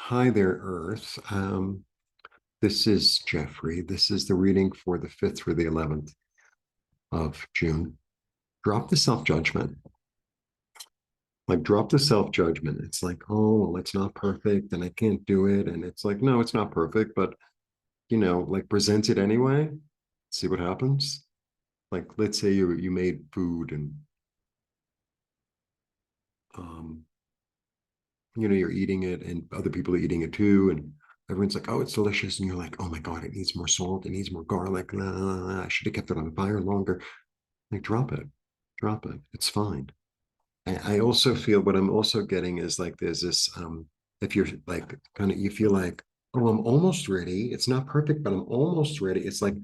Hi there, Earth. This is Jeffrey. This is the reading for the 5th through the 11th of June. Drop the self-judgment. Like, drop the self-judgment. It's like, oh, well, it's not perfect and I can't do it. And it's like, no, it's not perfect, but, like present it anyway. See what happens. Like, let's say you made food and, um, you're eating it and other people are eating it too. And everyone's like, oh, it's delicious. And you're like, oh my God, it needs more salt. It needs more garlic. Nah, I should have kept it on fire longer. Like, drop it, drop it. It's fine. I also feel what I'm also getting is like there's this, if you're like kind of, you feel like, oh, I'm almost ready. It's not perfect, but I'm almost ready. It's like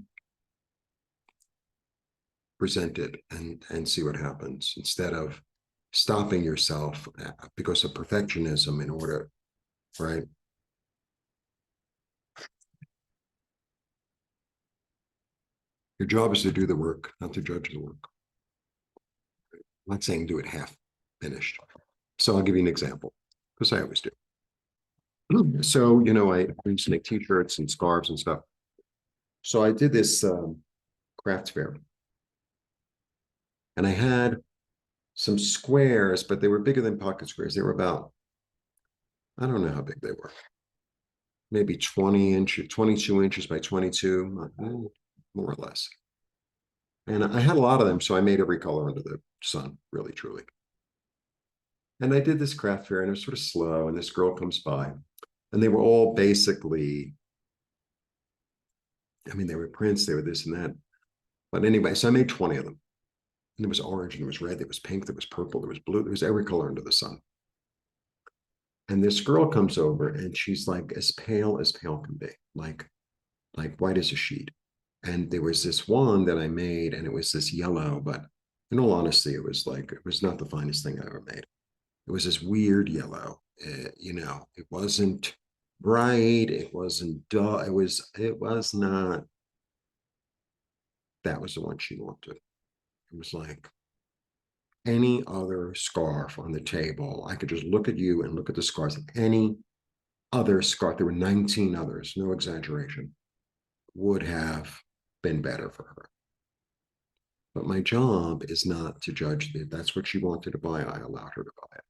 present it and see what happens instead of stopping yourself because of perfectionism in order, right? Your job is to do the work, not to judge the work. I'm not saying do it half finished. So I'll give you an example because I always do. So, I used to make t-shirts and scarves and stuff. So I did this craft fair and I had some squares, but they were bigger than pocket squares. They were about, I don't know how big they were, maybe 20 inches, 22 inches by 22, more or less. And I had a lot of them. So I made every color under the sun, really, truly. And I did this craft fair and it was sort of slow. And this girl comes by and they were all basically, I mean, they were prints, they were this and that. But anyway, so I made 20 of them. And there was orange and there was red, there was pink, there was purple, there was blue, there was every color under the sun. And this girl comes over and she's like as pale can be, like white as a sheet. And there was this one that I made and it was this yellow, but in all honesty, it was not the finest thing I ever made. It was this weird yellow. It wasn't bright, it wasn't dull, it was not. That was the one she wanted. It was like any other scarf on the table. I could just look at you and look at the scarves of any other scarf. There were 19 others, no exaggeration, would have been better for her. But my job is not to judge that. That's what she wanted to buy. I allowed her to buy it.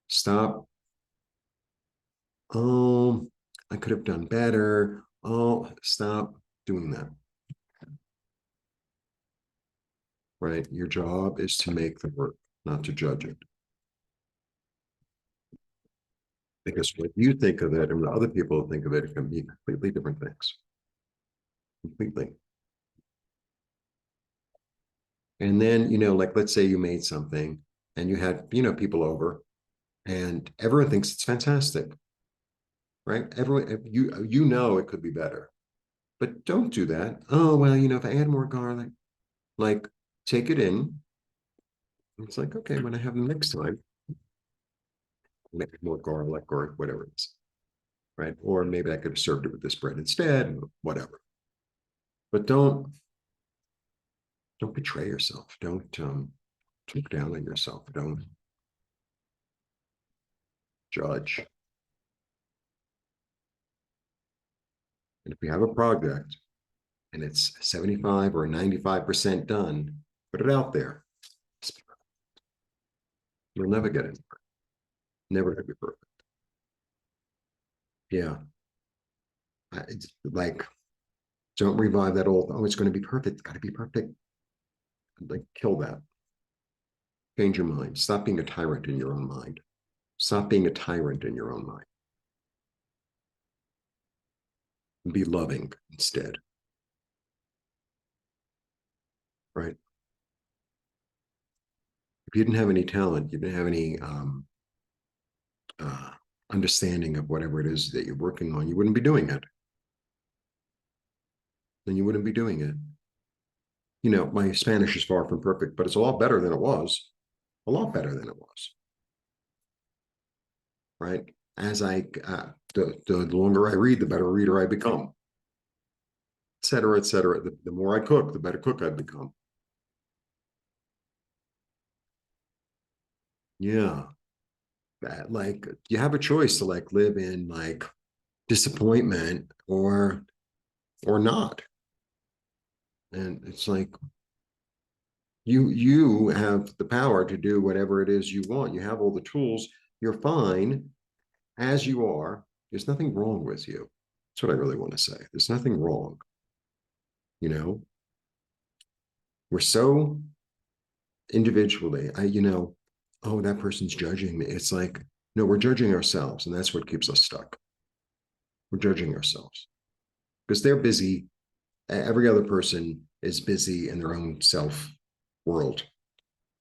Stop. Oh, I could have done better. Oh, stop doing that. Right? Your job is to make the work, not to judge it. Because what you think of it and what other people think of it can be completely different things. Completely. And then, like let's say you made something and you had, people over and everyone thinks it's fantastic, right? Everyone, you know it could be better, but don't do that. Oh, well, if I add more garlic, like take it in. It's like, okay, when I have them next time, make more garlic or whatever it is, right? Or maybe I could have served it with this bread instead, whatever. But don't betray yourself. Don't talk down on yourself. Don't judge. And if you have a project and it's 75 or 95% done, put it out there. You'll never get it. Never gonna be perfect. Yeah. It's like, don't revive that old, oh, it's going to be perfect. It's got to be perfect. Like, kill that. Change your mind. Stop being a tyrant in your own mind. Stop being a tyrant in your own mind. Be loving instead. Right? If you didn't have any talent, you didn't have any uh, understanding of whatever it is that you're working on, you wouldn't be doing it. Then you wouldn't be doing it. My Spanish is far from perfect, but it's a lot better than it was. A lot better than it was. Right? As the longer I read, the better reader I become, et cetera, et cetera. The more I cook, the better cook I become. Yeah. that like you have a choice to like live in like disappointment or not. And it's like you have the power to do whatever it is you want. You have all the tools. You're fine as you are. There's nothing wrong with you. That's what I really want to say. There's nothing wrong. You know, we're so individually, oh, that person's judging me. It's like, no, we're judging ourselves, and that's what keeps us stuck. We're judging ourselves because they're busy. Every other person is busy in their own self world.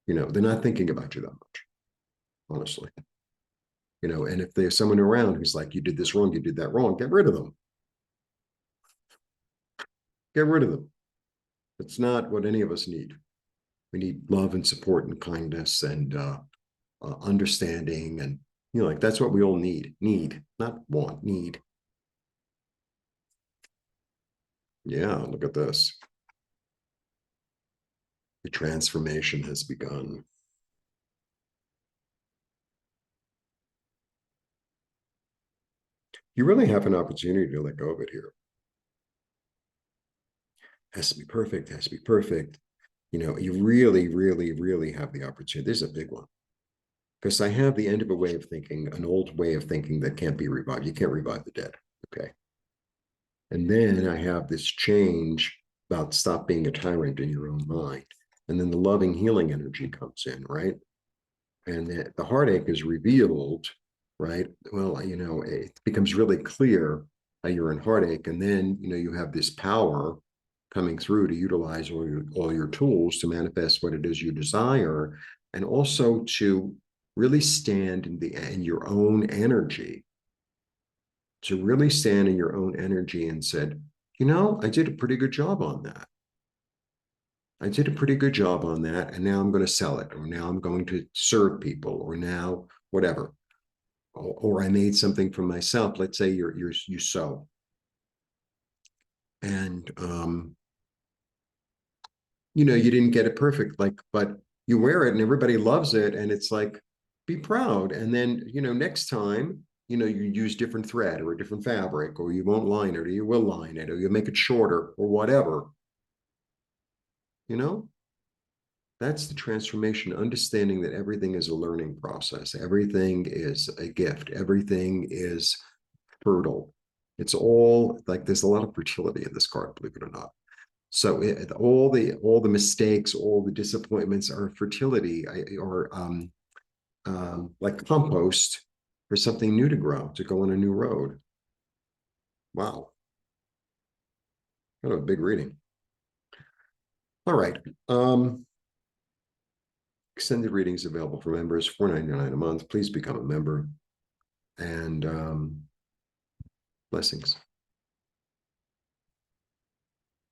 They're not thinking about you that much, honestly. And if there's someone around who's like, you did this wrong, you did that wrong, get rid of them. Get rid of them. It's not what any of us need. We need love and support and kindness and understanding. And, like that's what we all need, not want, need. Yeah, look at this. The transformation has begun. You really have an opportunity to let go of it here. Has to be perfect, has to be perfect. You really, really, really have the opportunity. This is a big one. Because I have the end of a way of thinking, an old way of thinking that can't be revived. You can't revive the dead. Okay. And then I have this change about stop being a tyrant in your own mind. And then the loving healing energy comes in, right? And the heartache is revealed, right? Well, it becomes really clear that you're in heartache. And then, you have this power coming through to utilize all your tools to manifest what it is you desire, and also to really stand in your own energy, to really stand in your own energy and said, I did a pretty good job on that. I did a pretty good job on that, and now I'm going to sell it, or now I'm going to serve people, or now whatever, or I made something for myself. Let's say you sew, and you didn't get it perfect, like, but you wear it and everybody loves it, and it's like, be proud. And then next time, you use different thread or a different fabric, or you won't line it, or you will line it, or you make it shorter, or whatever. You know, that's the transformation, understanding that everything is a learning process, everything is a gift, everything is fertile. It's all like there's a lot of fertility in this card, believe it or not. So all the mistakes, all the disappointments are fertility, or like compost for something new to grow, to go on a new road. Wow, kind of a big reading. All right. Extended readings available for members, $4.99 a month. Please become a member, and blessings.